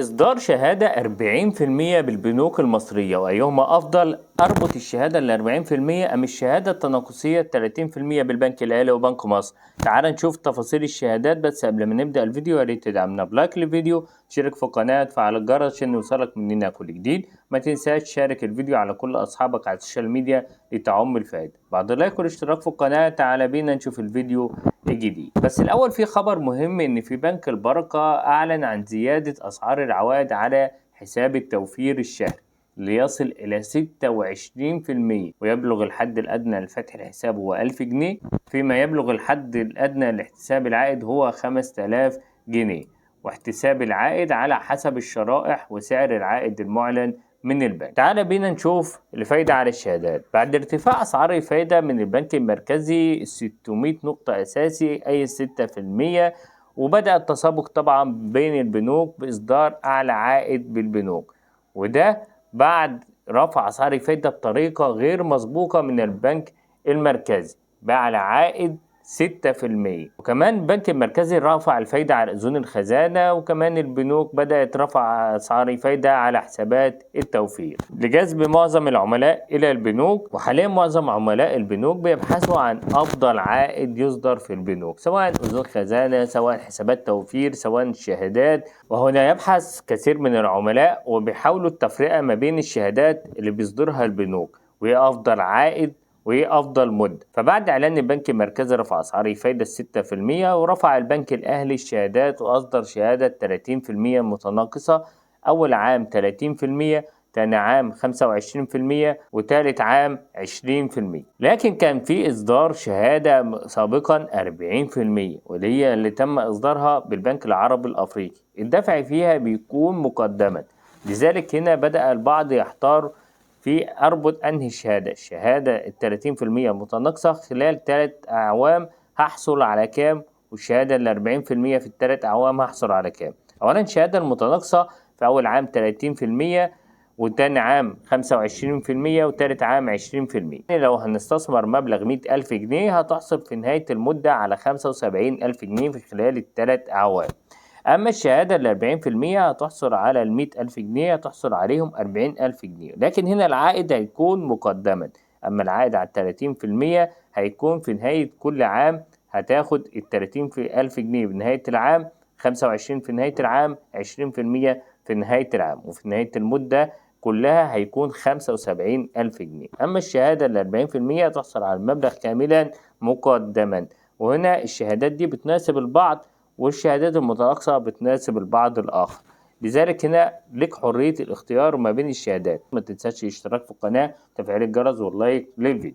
إصدار شهادة 40% بالبنوك المصرية، وأيهما أفضل؟ أربط الشهادة ال40% أم الشهادة التناقصية 30% بالبنك الأهلي وبنك مصر؟ تعال نشوف تفاصيل الشهادات، بس قبل ما نبدأ الفيديو يا ريت تدعمنا بلايك للفيديو، تشترك في القناة، تفعل الجرس عشان يوصلك مننا كل جديد، ما تنساش تشارك الفيديو على كل أصحابك على السوشيال ميديا لتعم الفائدة. بعد اللايك والاشتراك في القناة تعال بينا نشوف الفيديو الجديد. بس الأول في خبر مهم، إن في بنك البركة أعلن عن زيادة أسعار العوائد على حساب التوفير الشهري ليصل إلى 26%، ويبلغ الحد الأدنى لفتح الحساب هو 1000 جنيه، فيما يبلغ الحد الأدنى لاحتساب العائد هو 5000 جنيه، واحتساب العائد على حسب الشرائح وسعر العائد المعلن من البنك. تعال بينا نشوف الفايدة على الشهادات. بعد ارتفاع أسعار الفايدة من البنك المركزي 600 نقطة أساسي أي 6%، وبدأ التسابق طبعا بين البنوك بإصدار أعلى عائد بالبنوك، وده بعد رفع أسعار الفايدة بطريقة غير مسبوقة من البنك المركزي بأعلى عائد 6%. وكمان البنك المركزي رفع الفايدة على أذون الخزانة، وكمان البنوك بدأت رفع أسعار الفايدة على حسابات التوفير لجذب معظم العملاء إلى البنوك. وحاليا معظم عملاء البنوك بيبحثوا عن أفضل عائد يصدر في البنوك، سواء أذون خزانة، سواء حسابات توفير، سواء الشهادات. وهنا يبحث كثير من العملاء وبيحاولوا التفرقة ما بين الشهادات اللي بيصدرها البنوك وهي أفضل عائد وإيه أفضل مدة. فبعد إعلان البنك المركزي رفع أسعار الفايدة 6%، ورفع البنك الأهلي الشهادات وأصدر شهادة 30% متناقصة، أول عام 30%، تاني عام 25%، وتالت عام 20%. لكن كان في إصدار شهادة سابقا 40%، ودي هي اللي تم إصدارها بالبنك العربي الأفريقي، الدفع فيها بيكون مقدما. لذلك هنا بدأ البعض يحتار في أربط أنهي الشهادة 30% متناقصة خلال 3 أعوام هحصل على كام، والشهادة 40% في ال3 أعوام هحصل على كام. أولا الشهادة المتناقصة في أول عام 30%، وتاني عام 25%، وتالت عام 20%. لو هنستثمر مبلغ 100,000 جنيه هتحصل في نهاية المدة على 75,000 جنيه في خلال ال3 أعوام. أما الشهادة ال40% هتحصل على 100,000 جنيه هتحصل عليهم 40,000 جنيه، لكن هنا العائد هيكون مقدما. أما العائد على 30% هيكون في نهاية كل عام، هتاخد 30,000 جنيه في نهاية العام، 25 في نهاية العام، 20% في نهاية العام، وفي نهاية المدة كلها هيكون 75,000 جنيه. أما الشهادة ال40% هتحصل على المبلغ كاملا مقدما، وهنا الشهادات دي بتناسب البعض والشهادات المتناقصة بتناسب البعض الآخر. لذلك هنا لك حرية الاختيار ما بين الشهادات. ما تنساش الاشتراك في القناة، تفعيل الجرس، واللايك للفيديو.